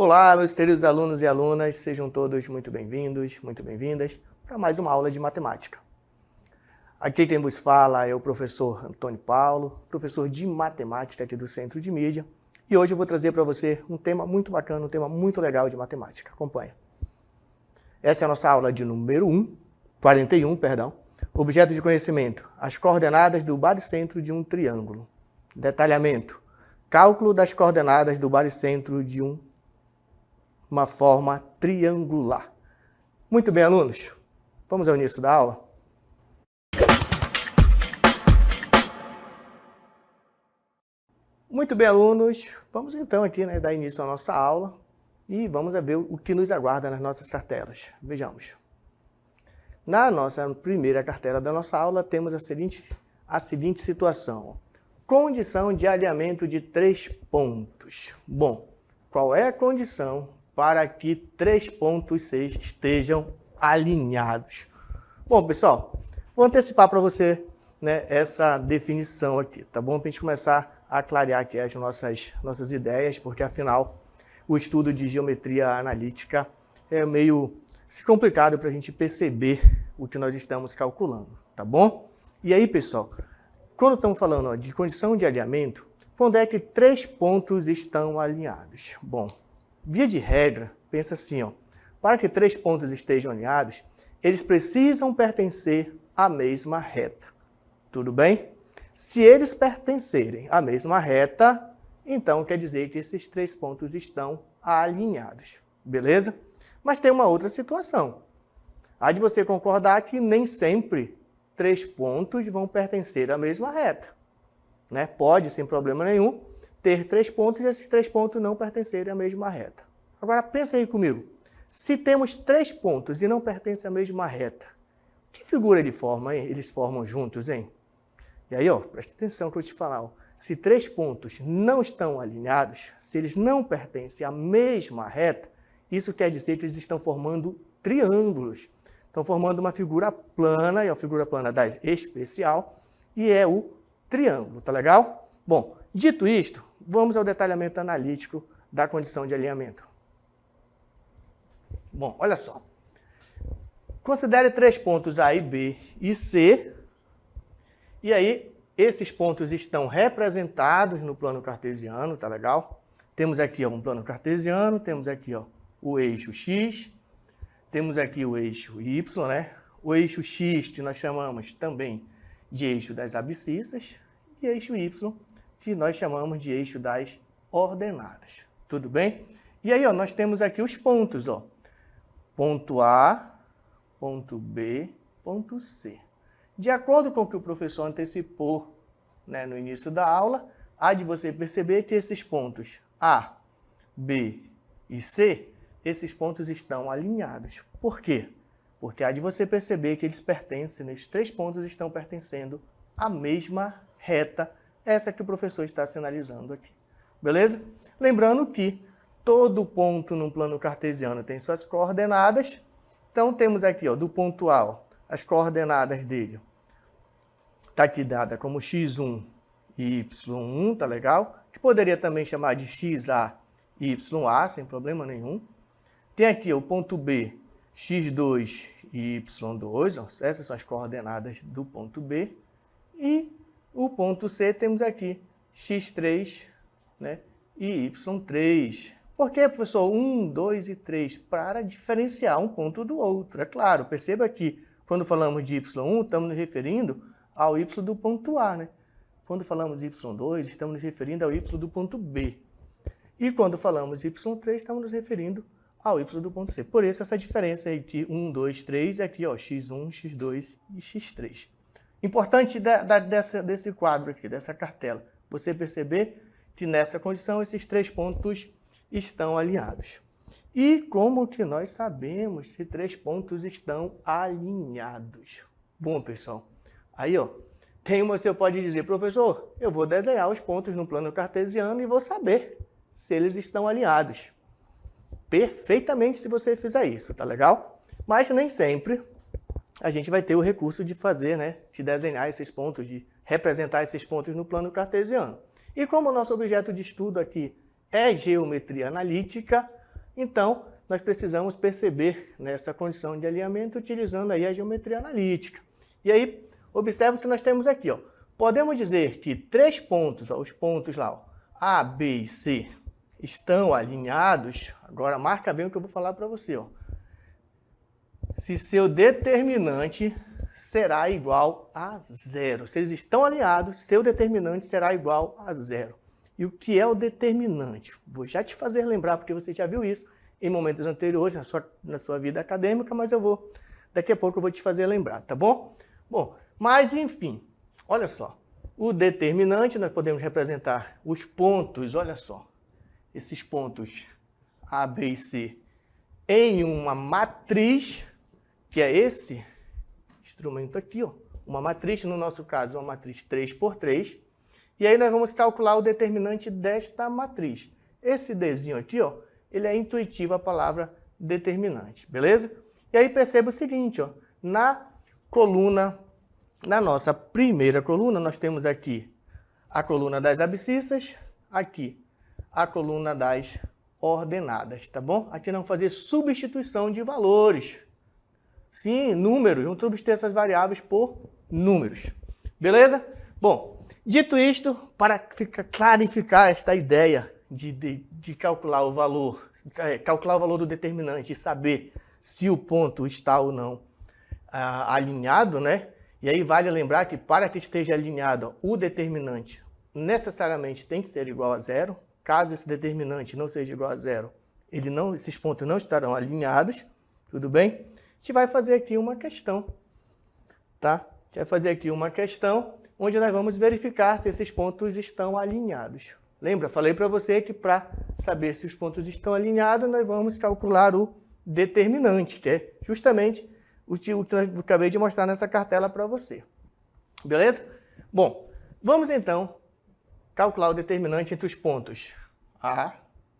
Olá, meus queridos alunos e alunas, sejam todos muito bem-vindos, muito bem-vindas para mais uma aula de matemática. Aqui quem vos fala é o professor Antônio Paulo, professor de matemática aqui do Centro de Mídia, e hoje eu vou trazer para você um tema muito bacana, um tema muito legal de matemática. Acompanha. Essa é a nossa aula de número 41, objeto de conhecimento, as coordenadas do baricentro de um triângulo. Detalhamento, cálculo das coordenadas do baricentro de uma forma triangular. Muito bem, alunos, vamos ao início da aula? Muito bem, alunos, vamos então aqui dar início à nossa aula e vamos ver o que nos aguarda nas nossas cartelas. Vejamos. Na nossa primeira cartela da nossa aula, temos a seguinte situação. Condição de alinhamento de 3 pontos. Bom, qual é a condição para que 3 pontos estejam alinhados? Bom, pessoal, vou antecipar para você essa definição aqui, tá bom? Para a gente começar a clarear aqui as nossas ideias, porque afinal o estudo de geometria analítica é meio complicado para a gente perceber o que nós estamos calculando, tá bom? E aí, pessoal, quando estamos falando de condição de alinhamento, quando é que 3 pontos estão alinhados? Bom, via de regra, pensa assim, para que 3 pontos estejam alinhados, eles precisam pertencer à mesma reta. Tudo bem? Se eles pertencerem à mesma reta, então quer dizer que esses 3 pontos estão alinhados. Beleza? Mas tem uma outra situação. Há de você concordar que nem sempre 3 pontos vão pertencer à mesma reta. Pode, sem problema nenhum, ter 3 pontos e esses 3 pontos não pertencerem à mesma reta. Agora, pensa aí comigo. Se temos 3 pontos e não pertencem à mesma reta, que figura eles formam juntos, hein? E aí, presta atenção que eu vou te falar. Se 3 pontos não estão alinhados, se eles não pertencem à mesma reta, isso quer dizer que eles estão formando triângulos. Estão formando uma figura plana, e a figura plana da especial, e é o triângulo, tá legal? Bom, dito isto, vamos ao detalhamento analítico da condição de alinhamento. Bom, olha só. Considere 3 pontos A e B e C, e aí esses pontos estão representados no plano cartesiano, tá legal? Temos aqui um plano cartesiano, temos aqui o eixo X, temos aqui o eixo Y, O eixo X que nós chamamos também de eixo das abscissas e eixo Y que nós chamamos de eixo das ordenadas. Tudo bem? E aí, nós temos aqui os pontos, Ponto A, ponto B, ponto C. De acordo com o que o professor antecipou no início da aula, há de você perceber que esses pontos A, B e C, esses pontos estão alinhados. Por quê? Porque há de você perceber que eles pertencem, esses 3 pontos estão pertencendo à mesma reta, essa que o professor está sinalizando aqui. Beleza? Lembrando que todo ponto num plano cartesiano tem suas coordenadas. Então, temos aqui, do ponto A, as coordenadas dele. Está aqui dada como x1 e y1, tá legal? Que poderia também chamar de xa e ya, sem problema nenhum. Tem aqui o ponto B, x2 e y2, essas são as coordenadas do ponto B. E o ponto C temos aqui x3 e y3. Por que, professor? 1, 2 e 3, para diferenciar um ponto do outro. É claro, perceba que quando falamos de y1, estamos nos referindo ao y do ponto A. Quando falamos de y2, estamos nos referindo ao y do ponto B. E quando falamos de y3, estamos nos referindo ao y do ponto C. Por isso, essa diferença entre 1, 2, 3 é aqui, x1, x2 e x3. Importante desse quadro aqui, dessa cartela, você perceber que nessa condição esses 3 pontos estão alinhados. E como que nós sabemos se 3 pontos estão alinhados? Bom, pessoal, aí você pode dizer, professor, eu vou desenhar os pontos no plano cartesiano e vou saber se eles estão alinhados. Perfeitamente se você fizer isso, tá legal? Mas nem sempre a gente vai ter o recurso de fazer, de desenhar esses pontos, de representar esses pontos no plano cartesiano. E como o nosso objeto de estudo aqui é geometria analítica, Então, nós precisamos perceber nessa condição de alinhamento utilizando aí a geometria analítica. E aí, observe o que nós temos aqui, ó. Podemos dizer que 3 pontos, ó, os pontos lá, ó, A, B e C, estão alinhados. Agora, marca bem o que eu vou falar para você, ó. Se seu determinante será igual a 0. Se eles estão alinhados, seu determinante será igual a 0. E o que é o determinante? Vou já te fazer lembrar, porque você já viu isso em momentos anteriores na sua vida acadêmica, mas daqui a pouco eu vou te fazer lembrar, tá bom? Bom, mas enfim, olha só. O determinante, nós podemos representar os pontos, olha só. Esses pontos A, B e C em uma matriz, que é esse instrumento aqui, ó. Uma matriz, no nosso caso, uma matriz 3×3. E aí nós vamos calcular o determinante desta matriz. Esse Dzinho aqui, ó, ele é intuitivo a palavra determinante, beleza? E aí perceba o seguinte, ó, na nossa primeira coluna, nós temos aqui a coluna das abscissas, aqui a coluna das ordenadas, tá bom? Aqui nós vamos fazer substituição de valores. Sim, números, vamos substituir essas variáveis por números, beleza? Bom, dito isto, para clarificar esta ideia de calcular o valor do determinante e saber se o ponto está ou não alinhado, né? E aí vale lembrar que para que esteja alinhado, o determinante necessariamente tem que ser igual a 0. Caso esse determinante não seja igual a 0, esses pontos não estarão alinhados, tudo bem? A gente vai fazer aqui uma questão, tá? A gente vai fazer aqui uma questão onde nós vamos verificar se esses pontos estão alinhados. Lembra? Falei para você que para saber se os pontos estão alinhados, nós vamos calcular o determinante, que é justamente o que eu acabei de mostrar nessa cartela para você. Beleza? Bom, vamos então calcular o determinante entre os pontos A,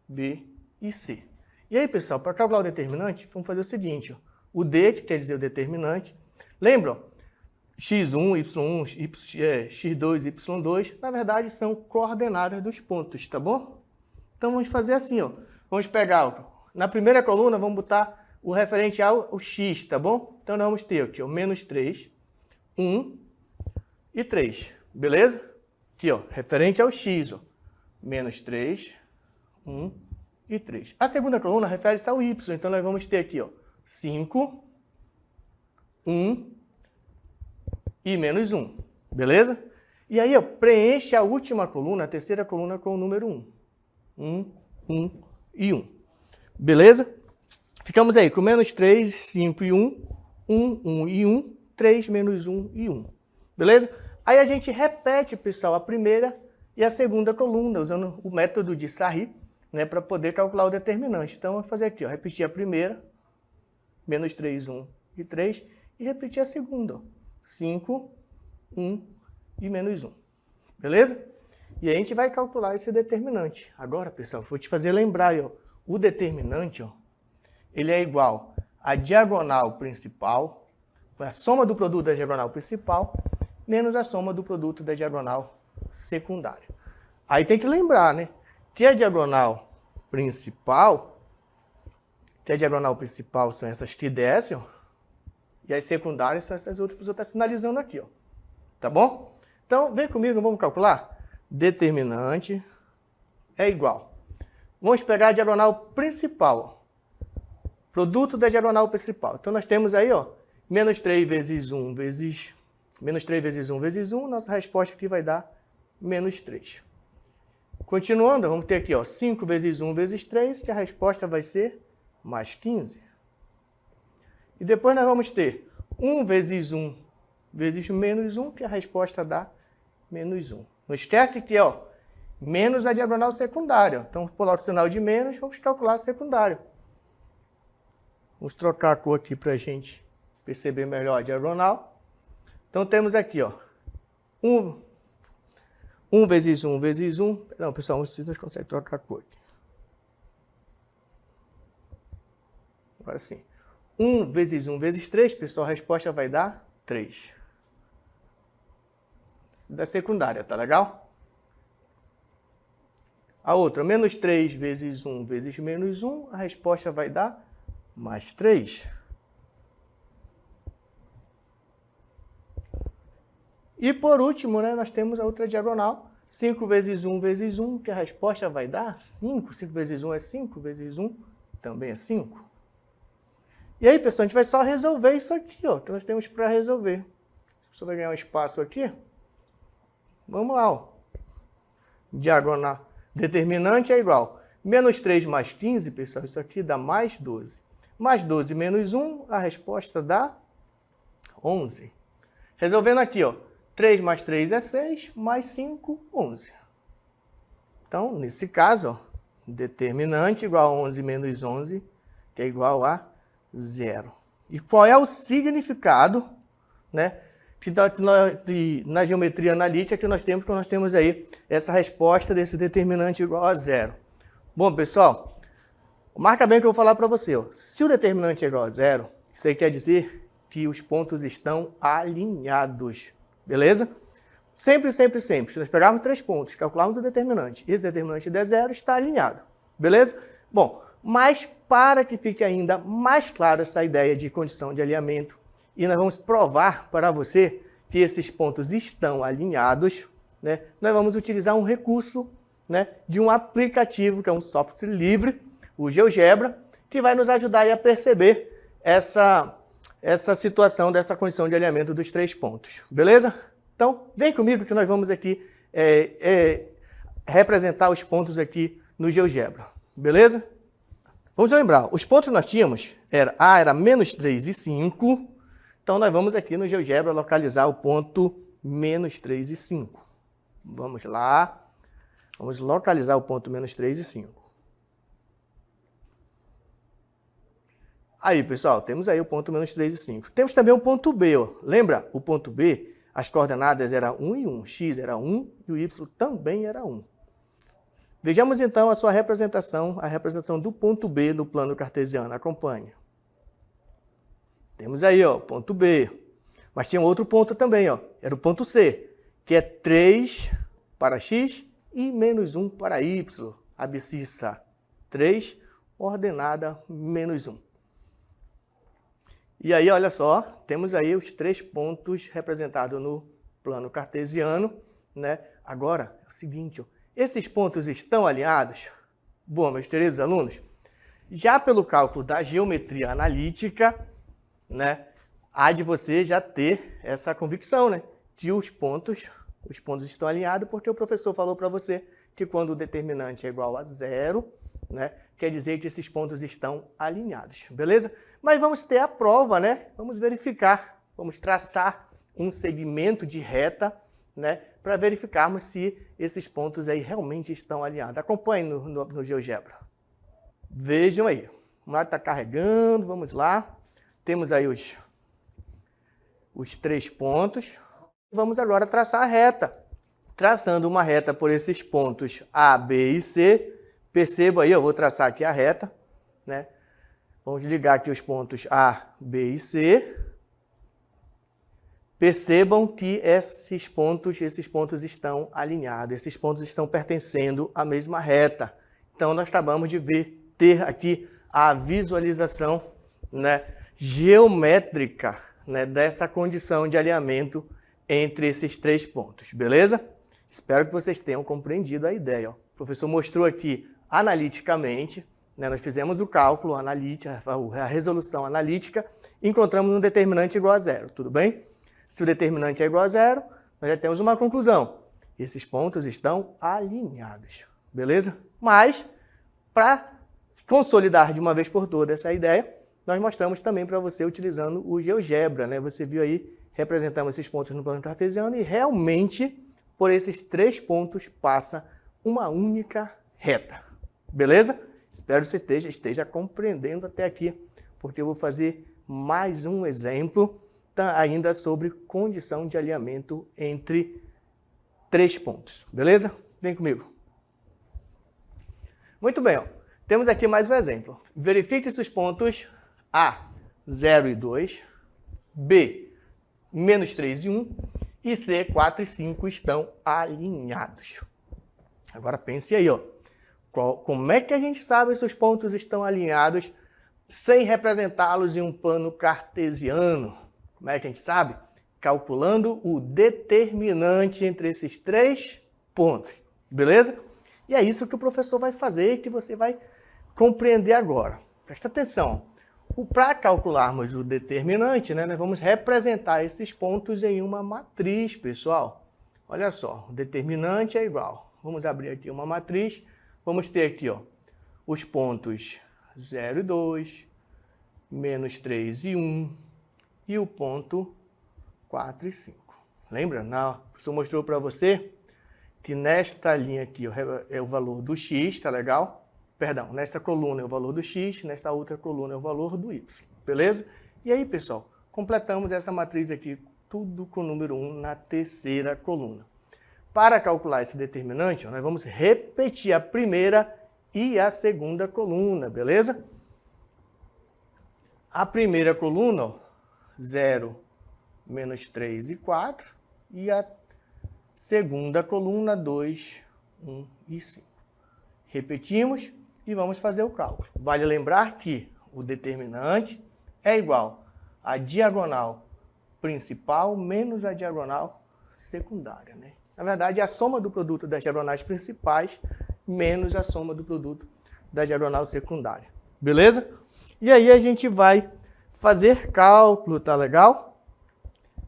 B e C. E aí, pessoal, para calcular o determinante, vamos fazer o seguinte, ó. O D, que quer dizer o determinante. Lembram? x1, y1, x2, y2, na verdade, são coordenadas dos pontos, tá bom? Então, vamos fazer assim, ó. Vamos pegar, na primeira coluna, vamos botar o referente ao x, tá bom? Então, nós vamos ter aqui, ó, menos 3, 1 e 3, beleza? Aqui, ó, referente ao x, ó, menos 3, 1 e 3. A segunda coluna refere-se ao y, então nós vamos ter aqui, ó, 5, 1 e menos 1, beleza? E aí, ó, preenche a última coluna, a terceira coluna, com o número 1. 1 e 1. Beleza? Ficamos aí com menos 3, 5 e 1, 1 e 1, 3, menos 1 e 1. Beleza? Aí a gente repete, pessoal, a primeira e a segunda coluna, usando o método de Sarri, né, para poder calcular o determinante. Então, vamos fazer aqui, ó, repetir a primeira, menos 3, 1 e 3, e repetir a segunda, ó, 5, 1 e menos 1. Beleza? E aí a gente vai calcular esse determinante. Agora, pessoal, vou te fazer lembrar aí, ó, o determinante, ó, ele é igual à diagonal principal, a soma do produto da diagonal principal, menos a soma do produto da diagonal secundária. Aí tem que lembrar, né, que a diagonal principal são essas que descem, ó, e as secundárias são essas outras que eu estou sinalizando aqui, ó. Tá bom? Então, vem comigo, vamos calcular. Determinante é igual. Vamos pegar a diagonal principal, ó. Produto da diagonal principal. Então, nós temos aí, ó, menos 3 vezes 1 vezes... Menos 3 vezes 1 vezes 1, nossa resposta aqui vai dar menos 3. Continuando, vamos ter aqui, ó, 5 vezes 1 vezes 3, que a resposta vai ser mais 15. E depois nós vamos ter 1 vezes 1 vezes menos 1, que a resposta dá menos 1. Não esquece que, ó, menos a diagonal secundária. Então, por lá o sinal de menos, vamos calcular a secundária. Vamos trocar a cor aqui para a gente perceber melhor a diagonal. Então, temos aqui, ó, 1 vezes 1 vezes 1. Não, pessoal, vocês conseguem trocar a cor aqui. Agora sim. 1 vezes 1 vezes 3, pessoal, a resposta vai dar 3. Da secundária, tá legal? A outra, menos 3 vezes 1 vezes menos 1, a resposta vai dar mais 3. E por último, né, nós temos a outra diagonal, 5 vezes 1 vezes 1, que a resposta vai dar 5. 5 vezes 1 é 5, vezes 1 também é 5. E aí, pessoal, a gente vai só resolver isso aqui, ó, que nós temos para resolver. Você vai ganhar um espaço aqui. Vamos lá, ó. Diagonal. Determinante é igual. Menos 3 mais 15, pessoal, isso aqui dá mais 12. Mais 12 menos 1, a resposta dá 11. Resolvendo aqui, ó. 3 mais 3 é 6, mais 5, 11. Então, nesse caso, ó, determinante igual a 11 menos 11, que é igual a 0. E qual é o significado, né, na geometria analítica que nós temos aí essa resposta desse determinante igual a 0? Bom, pessoal, marca bem o que eu vou falar para você. Ó. Se o determinante é igual a 0, isso aí quer dizer que os pontos estão alinhados. Beleza? Sempre, sempre, sempre. Se nós pegarmos 3 pontos, calcularmos o determinante, e esse determinante der 0, está alinhado. Beleza? Bom, mas para que fique ainda mais clara essa ideia de condição de alinhamento, e nós vamos provar para você que esses pontos estão alinhados, né? Nós vamos utilizar um recurso, né, de um aplicativo, que é um software livre, o GeoGebra, que vai nos ajudar aí a perceber essa situação dessa condição de alinhamento dos 3 pontos. Beleza? Então, vem comigo que nós vamos aqui representar os pontos aqui no GeoGebra. Beleza? Vamos lembrar, os pontos que nós tínhamos, A era menos 3 e 5, então nós vamos aqui no GeoGebra localizar o ponto menos 3 e 5. Vamos lá, vamos localizar o ponto menos 3 e 5. Aí, pessoal, temos aí o ponto menos 3 e 5. Temos também o ponto B, ó. Lembra? O ponto B, as coordenadas eram 1 e 1. X era 1 e o Y também era 1. Vejamos, então, a sua representação, a representação do ponto B no plano cartesiano. Acompanhe. Temos aí, ó, ponto B. Mas tinha outro ponto também, ó. Era o ponto C, que é 3 para X e menos 1 para Y. Abscissa 3, ordenada menos 1. E aí, olha só, temos aí os 3 pontos representados no plano cartesiano, né? Agora, é o seguinte, ó, esses pontos estão alinhados? Bom, meus queridos alunos, já pelo cálculo da geometria analítica, né, há de você já ter essa convicção, né, que os pontos estão alinhados, porque o professor falou para você que quando o determinante é igual a 0, né, quer dizer que esses pontos estão alinhados, beleza? Mas vamos ter a prova, né? Vamos verificar, vamos traçar um segmento de reta, né, para verificarmos se esses pontos aí realmente estão alinhados. Acompanhe no GeoGebra. Vejam aí. O lado está carregando, vamos lá. Temos aí os 3 pontos. Vamos agora traçar a reta. Traçando uma reta por esses pontos A, B e C. Perceba aí, eu vou traçar aqui a reta, né? Vamos ligar aqui os pontos A, B e C. Percebam que esses pontos estão alinhados, esses pontos estão pertencendo à mesma reta. Então, nós acabamos de ter aqui a visualização, né, geométrica, né, dessa condição de alinhamento entre esses 3 pontos, beleza? Espero que vocês tenham compreendido a ideia. Ó. O professor mostrou aqui analiticamente, né, nós fizemos o cálculo analítico, a resolução analítica, e encontramos um determinante igual a 0, tudo bem? Se o determinante é igual a 0, nós já temos uma conclusão. Esses pontos estão alinhados, beleza? Mas, para consolidar de uma vez por todas essa ideia, nós mostramos também para você utilizando o GeoGebra, né? Você viu aí, representamos esses pontos no plano cartesiano e realmente, por esses 3 pontos, passa uma única reta, beleza? Espero que você esteja compreendendo até aqui, porque eu vou fazer mais um exemplo ainda sobre condição de alinhamento entre 3 pontos, beleza? Vem comigo. Muito bem, ó. Temos aqui mais um exemplo. Verifique se os pontos A, 0 e 2, B, menos 3 e 1 e C, 4 e 5 estão alinhados. Agora pense aí, ó. Como é que a gente sabe se os pontos estão alinhados sem representá-los em um plano cartesiano? Como é que a gente sabe? Calculando o determinante entre esses três pontos, beleza? E é isso que o professor vai fazer e que você vai compreender agora. Presta atenção. Para calcularmos o determinante, né, nós vamos representar esses pontos em uma matriz, pessoal. Olha só, o determinante é igual. Vamos abrir aqui uma matriz. Vamos ter aqui, ó, os pontos 0 e 2, menos 3 e 1 e o ponto 4 e 5. Lembra? O professor mostrou para você que nesta linha aqui ó, é o valor do x, tá legal? Perdão, nesta coluna é o valor do x, nesta outra coluna é o valor do y, beleza? E aí, pessoal, completamos essa matriz aqui, tudo com o número 1 na terceira coluna. Para calcular esse determinante, ó, nós vamos repetir a primeira e a segunda coluna, beleza? A primeira coluna, ó, 0, menos 3 e 4, e a segunda coluna, 2, 1 e 5. Repetimos e vamos fazer o cálculo. Vale lembrar que o determinante é igual à diagonal principal menos a diagonal secundária, né? Na verdade, é a soma do produto das diagonais principais menos a soma do produto da diagonal secundária. Beleza? E aí a gente vai fazer cálculo, tá legal?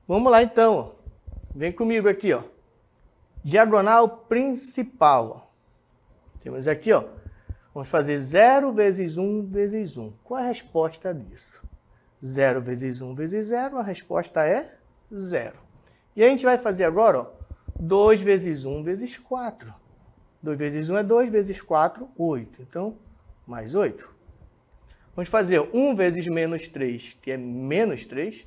Vamos lá então, ó. Vem comigo aqui, ó. Diagonal principal, ó. Temos aqui, ó. Vamos fazer 0 vezes 1 vezes 1. Qual é a resposta disso? 0 vezes 1 vezes 0, a resposta é 0. E a gente vai fazer agora, ó, 2 vezes 1 vezes 4. 2 vezes 1 é 2, vezes 4, 8. Então, mais 8. Vamos fazer 1 vezes menos 3, que é menos 3,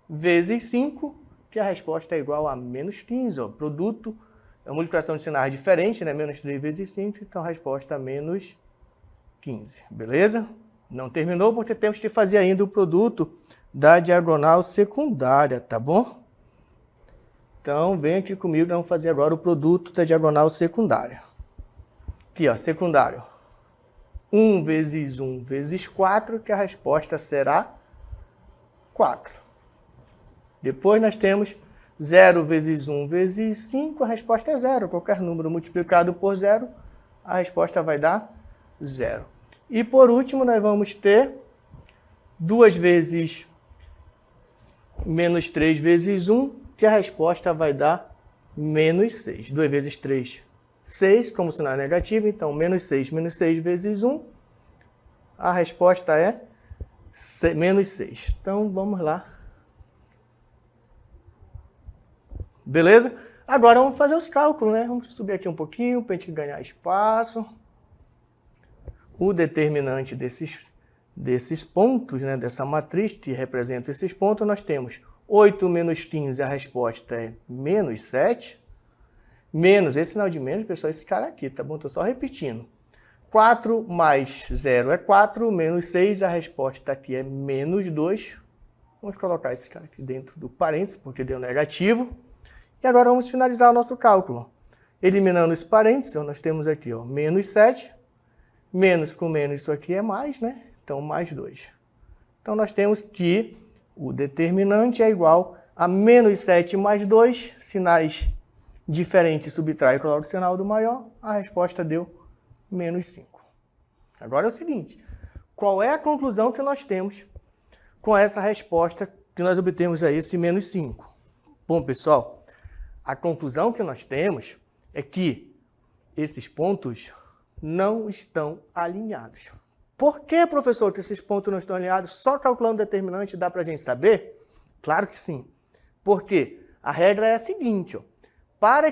vezes 5, que a resposta é igual a menos 15. Ó. Produto, a multiplicação de sinais diferente, né? Menos 3 vezes 5, então a resposta é menos 15. Beleza? Não terminou porque temos que fazer ainda o produto da diagonal secundária, tá bom? Então, vem aqui comigo, vamos fazer agora o produto da diagonal secundária. Aqui, ó, secundário. 1 vezes 1 vezes 4, que a resposta será 4. Depois nós temos 0 vezes 1 vezes 5, a resposta é 0. Qualquer número multiplicado por 0, a resposta vai dar 0. E por último, nós vamos ter 2 vezes menos 3 vezes 1, que a resposta vai dar menos 6. 2 vezes 3, 6, como sinal é negativo, então menos 6 vezes 1, a resposta é menos 6. Então, vamos lá. Beleza? Agora vamos fazer os cálculos, né? Vamos subir aqui um pouquinho para a gente ganhar espaço. O determinante desses pontos, né? Dessa matriz que representa esses pontos, nós temos 8 menos 15, a resposta é menos 7. Menos, esse sinal de menos, pessoal, esse cara aqui, tá bom? Estou só repetindo. 4 mais 0 é 4, menos 6, a resposta aqui é menos 2. Vamos colocar esse cara aqui dentro do parênteses, porque deu negativo. E agora vamos finalizar o nosso cálculo. Eliminando esse parênteses, nós temos aqui, ó, menos 7. Menos com menos, isso aqui é mais, né? Então, mais 2. Então, nós temos que o determinante é igual a menos 7 mais 2, sinais diferentes, subtrai e coloca o sinal do maior, a resposta deu menos 5. Agora é o seguinte, qual é a conclusão que nós temos com essa resposta que nós obtemos aí, esse menos 5? Bom, pessoal, a conclusão que nós temos é que esses pontos não estão alinhados. Por que, professor, que esses pontos não estão alinhados? Só calculando o determinante dá para a gente saber? Claro que sim. Porque a regra é a seguinte, ó, para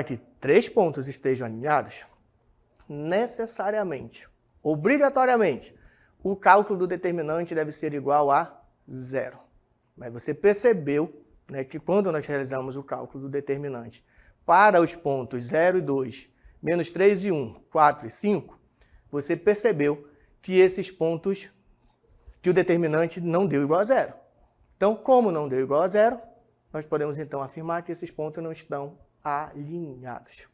que 3 pontos estejam alinhados, necessariamente, obrigatoriamente, o cálculo do determinante deve ser igual a 0. Mas você percebeu, né, que quando nós realizamos o cálculo do determinante para os pontos 0 e 2, menos 3 e 1, 4 e 5, você percebeu que esses pontos, que o determinante não deu igual a 0. Então, como não deu igual a 0, nós podemos então afirmar que esses pontos não estão alinhados.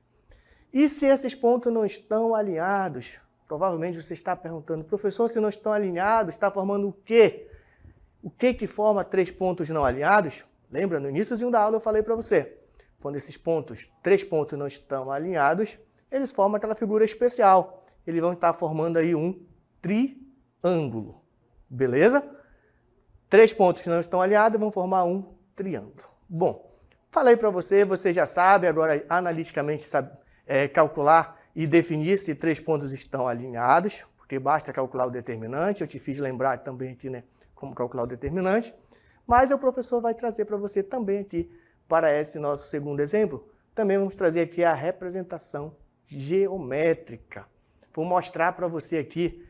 E se esses pontos não estão alinhados? Provavelmente você está perguntando, professor, se não estão alinhados, está formando o quê? O que forma 3 pontos não alinhados? Lembra, no iníciozinho da aula eu falei para você, quando esses pontos, 3 pontos não estão alinhados, eles formam aquela figura especial. Eles vão estar formando aí um triângulo, beleza? 3 pontos que não estão alinhados vão formar um triângulo. Bom, falei para você, você já sabe, agora analiticamente sabe calcular e definir se 3 pontos estão alinhados, porque basta calcular o determinante, eu te fiz lembrar também aqui, né, como calcular o determinante, mas o professor vai trazer para você também aqui, para esse nosso segundo exemplo, também vamos trazer aqui a representação geométrica. Vou mostrar para você aqui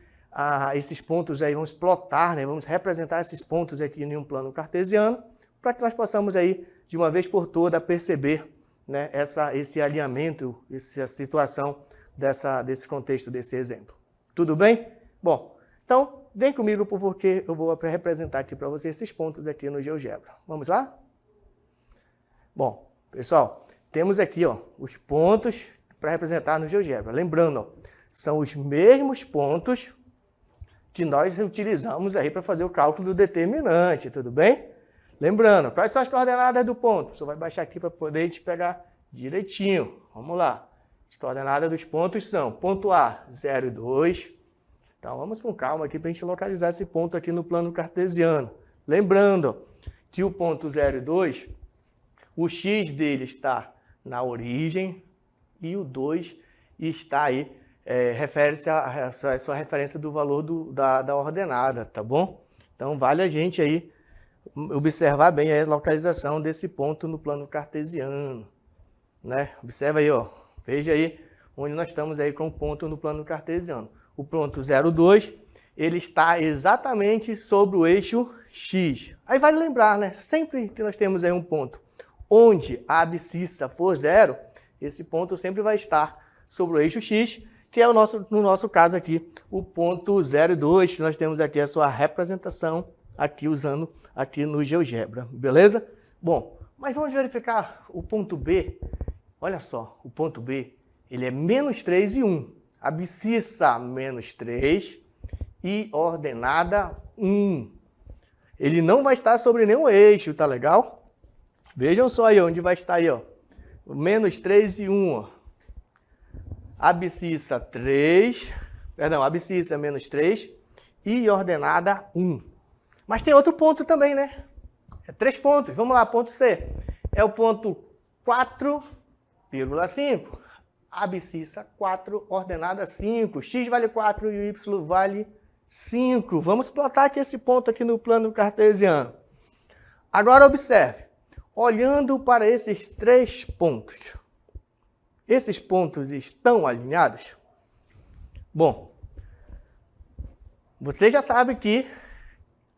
esses pontos aí, vamos plotar, né, vamos representar esses pontos aqui em um plano cartesiano, para que nós possamos aí, de uma vez por todas, perceber, né, esse alinhamento, essa situação desse contexto, desse exemplo. Tudo bem? Bom, então vem comigo porque eu vou representar aqui para você esses pontos aqui no GeoGebra. Vamos lá? Bom, pessoal, temos aqui ó, os pontos para representar no GeoGebra. Lembrando, ó, são os mesmos pontos que nós utilizamos aí para fazer o cálculo do determinante, tudo bem? Lembrando, quais são as coordenadas do ponto? Você vai baixar aqui para poder te pegar direitinho. Vamos lá. As coordenadas dos pontos são ponto A, 0 e 2. Então, vamos com calma aqui para a gente localizar esse ponto aqui no plano cartesiano. Lembrando que o ponto 0 e 2, o x dele está na origem e o 2 está aí, refere-se a sua referência do valor da ordenada, tá bom? Então, vale a gente aí observar bem a localização desse ponto no plano cartesiano, né? Observa aí, ó. Veja aí onde nós estamos aí com o ponto no plano cartesiano. O ponto 0,2, ele está exatamente sobre o eixo X. Aí vale lembrar, né? Sempre que nós temos aí um ponto onde a abscissa for 0, esse ponto sempre vai estar sobre o eixo X, que é no nosso caso aqui, o ponto 0,2, que nós temos aqui a sua representação aqui usando aqui no GeoGebra, beleza? Bom, mas vamos verificar o ponto B. Olha só, o ponto B, ele é menos 3 e 1. Abscissa menos 3 e ordenada 1. Ele não vai estar sobre nenhum eixo, tá legal? Vejam só aí onde vai estar aí, ó. Menos 3 e 1, ó. Abscissa 3, perdão, abscissa menos 3 e ordenada 1. Mas tem outro ponto também, né? 3 pontos. Vamos lá, ponto C. É o ponto 4,5. Abscissa 4, ordenada 5. X vale 4 e Y vale 5. Vamos plotar aqui esse ponto aqui no plano cartesiano. Agora observe. Olhando para esses 3 pontos. Esses pontos estão alinhados? Bom, você já sabe que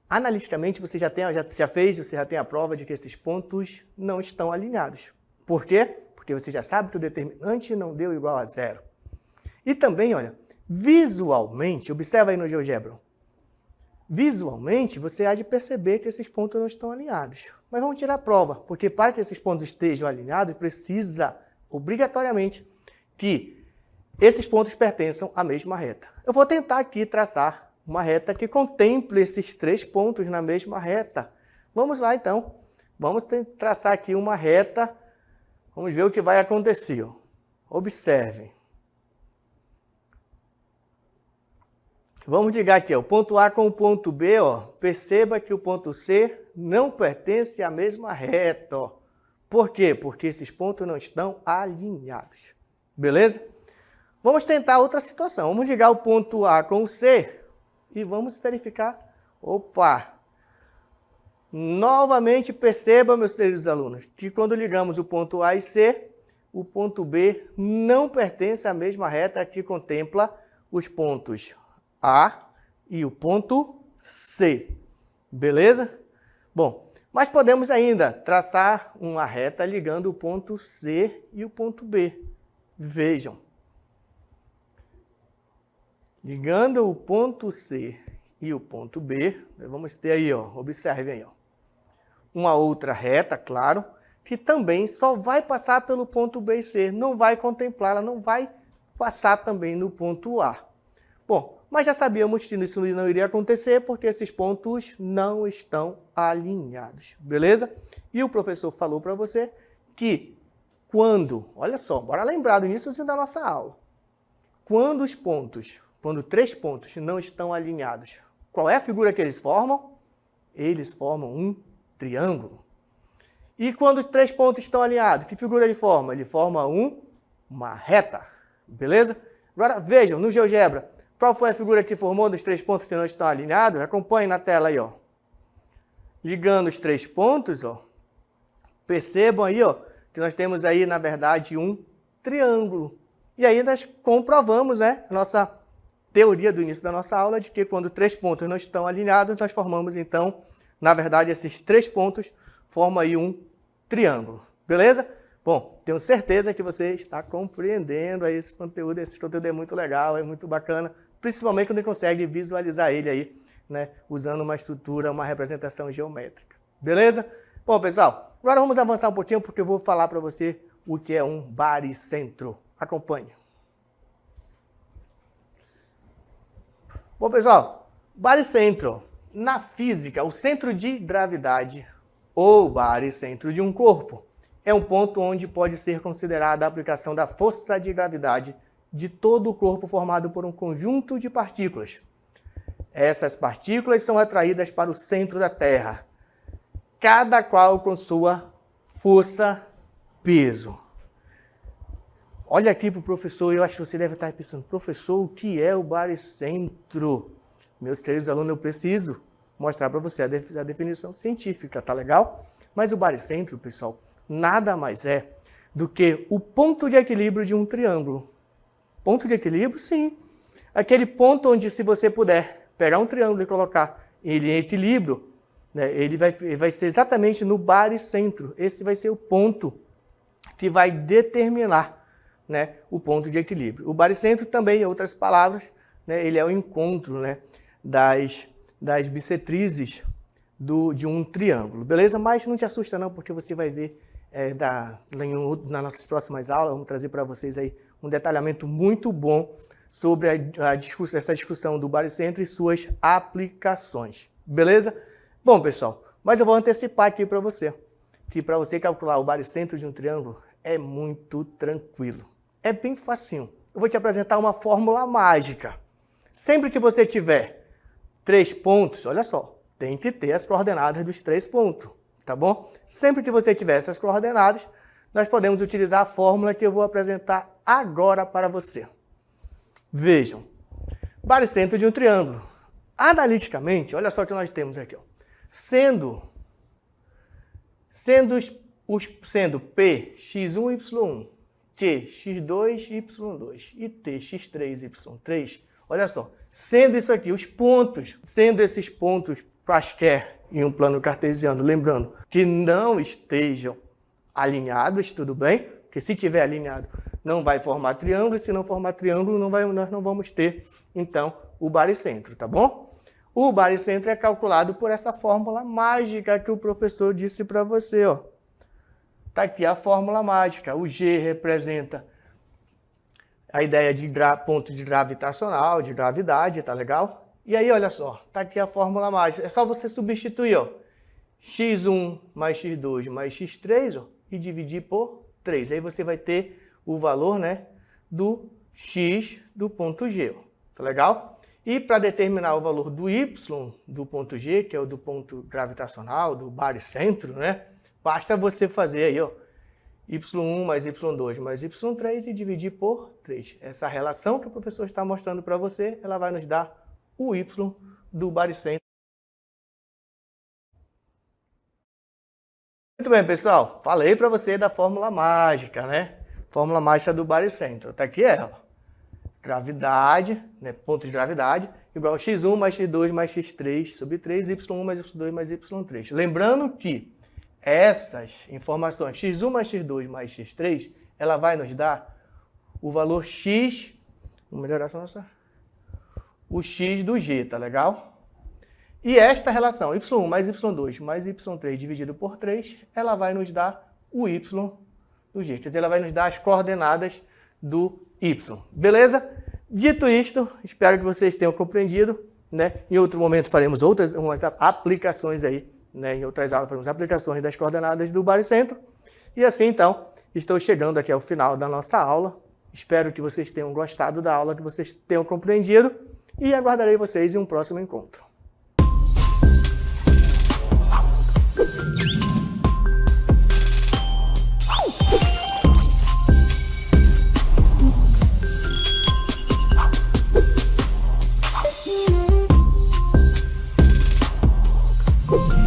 analiticamente, você já tem a prova de que esses pontos não estão alinhados. Por quê? Porque você já sabe que o determinante não deu igual a 0. E também, olha, visualmente, observa aí no GeoGebra, visualmente você há de perceber que esses pontos não estão alinhados. Mas vamos tirar a prova, porque para que esses pontos estejam alinhados, precisa, obrigatoriamente, que esses pontos pertençam à mesma reta. Eu vou tentar aqui traçar uma reta que contemple esses 3 pontos na mesma reta. Vamos lá, então. Vamos traçar aqui uma reta. Vamos ver o que vai acontecer. Observem. Vamos ligar aqui, ó, o ponto A com o ponto B. Ó. Perceba que o ponto C não pertence à mesma reta. Ó. Por quê? Porque esses pontos não estão alinhados. Beleza? Vamos tentar outra situação. Vamos ligar o ponto A com o C. E vamos verificar. Opa! Novamente perceba, meus queridos alunos, que quando ligamos o ponto A e C, o ponto B não pertence à mesma reta que contempla os pontos A e o ponto C. Beleza? Bom, mas podemos ainda traçar uma reta ligando o ponto C e o ponto B. Vejam. Ligando o ponto C e o ponto B, vamos ter aí, ó, observem aí, ó, uma outra reta, claro, que também só vai passar pelo ponto B e C, não vai contemplar, ela não vai passar também no ponto A. Bom, mas já sabíamos que isso não iria acontecer porque esses pontos não estão alinhados, beleza? E o professor falou para você que quando, olha só, bora lembrar do início da nossa aula, quando três pontos não estão alinhados, qual é a figura que eles formam? Eles formam um triângulo. E quando os três pontos estão alinhados, que figura ele forma? Ele forma uma reta, beleza? Agora vejam, no GeoGebra, qual foi a figura que formou dos três pontos que não estão alinhados? Acompanhe na tela aí, ó. Ligando os três pontos, ó. Percebam aí, ó, que nós temos aí, na verdade, um triângulo. E aí nós comprovamos, né, a nossa teoria do início da nossa aula de que quando três pontos não estão alinhados, nós formamos, então, na verdade, esses três pontos formam aí um triângulo. Beleza? Bom, tenho certeza que você está compreendendo aí esse conteúdo. Esse conteúdo é muito legal, é muito bacana, principalmente quando você consegue visualizar ele aí, né, usando uma estrutura, uma representação geométrica. Beleza? Bom, pessoal, agora vamos avançar um pouquinho porque eu vou falar para você o que é um baricentro. Acompanhe. Bom, pessoal, baricentro. Na física, o centro de gravidade ou baricentro de um corpo é um ponto onde pode ser considerada a aplicação da força de gravidade de todo o corpo formado por um conjunto de partículas. Essas partículas são atraídas para o centro da Terra, cada qual com sua força-peso. Olha aqui para o professor, eu acho que você deve estar pensando, professor, o que é o baricentro? Meus queridos alunos, eu preciso mostrar para você a definição científica, tá legal? Mas o baricentro, pessoal, nada mais é do que o ponto de equilíbrio de um triângulo. Ponto de equilíbrio, sim. Aquele ponto onde, se você puder pegar um triângulo e colocar ele em equilíbrio, né, ele vai ser exatamente no baricentro. Esse vai ser o ponto que vai determinar, né, o ponto de equilíbrio. O baricentro também, em outras palavras, né, ele é o encontro, né, das bissetrizes de um triângulo, beleza? Mas não te assusta não, porque você vai ver nas nossas próximas aulas, vamos trazer para vocês aí um detalhamento muito bom sobre essa discussão do baricentro e suas aplicações, beleza? Bom, pessoal, mas eu vou antecipar aqui para você, que para você calcular o baricentro de um triângulo é muito tranquilo, é bem facinho. Eu vou te apresentar uma fórmula mágica. Sempre que você tiver três pontos, olha só, tem que ter as coordenadas dos três pontos, tá bom? Sempre que você tiver essas coordenadas, nós podemos utilizar a fórmula que eu vou apresentar agora para você. Vejam, baricentro de um triângulo. Analiticamente, olha só o que nós temos aqui, ó. Sendo P, x1, y1, Q, x2, y2 e T, x3, y3, olha só, sendo isso aqui, os pontos, sendo esses pontos quaisquer em um plano cartesiano, lembrando que não estejam alinhados, tudo bem? Porque se tiver alinhado, não vai formar triângulo, e se não formar triângulo, nós não vamos ter, então, o baricentro, tá bom? O baricentro é calculado por essa fórmula mágica que o professor disse para você, ó. Tá aqui a fórmula mágica. O G representa a ideia de ponto de gravitacional, de gravidade, tá legal? E aí, olha só, tá aqui a fórmula mágica. É só você substituir, ó, x1 mais x2 mais x3, ó, e dividir por 3. Aí você vai ter o valor, né, do x do ponto G, ó, tá legal? E para determinar o valor do y do ponto G, que é o do ponto gravitacional, do baricentro, né, basta você fazer aí, ó, y1 mais y2 mais y3 e dividir por 3. Essa relação que o professor está mostrando para você, ela vai nos dar o y do baricentro. Muito bem, pessoal. Falei para você da fórmula mágica, né? Fórmula mágica do baricentro. Tá aqui ela. Gravidade, né? Ponto de gravidade, igual a x1 mais x2 mais x3 sobre 3, y1 mais y2 mais y3. Lembrando que essas informações, x1 mais x2 mais x3, ela vai nos dar o valor x, vamos melhorar essa nossa, o x do g, tá legal? E esta relação, y1 mais y2 mais y3 dividido por 3, ela vai nos dar o y do g. Quer dizer, ela vai nos dar as coordenadas do y. Beleza? Dito isto, espero que vocês tenham compreendido, né? Em outro momento faremos umas aplicações aí, né? Em outras aulas faremos aplicações das coordenadas do baricentro. E assim, então, estou chegando aqui ao final da nossa aula. Espero que vocês tenham gostado da aula, que vocês tenham compreendido e aguardarei vocês em um próximo encontro. Cool.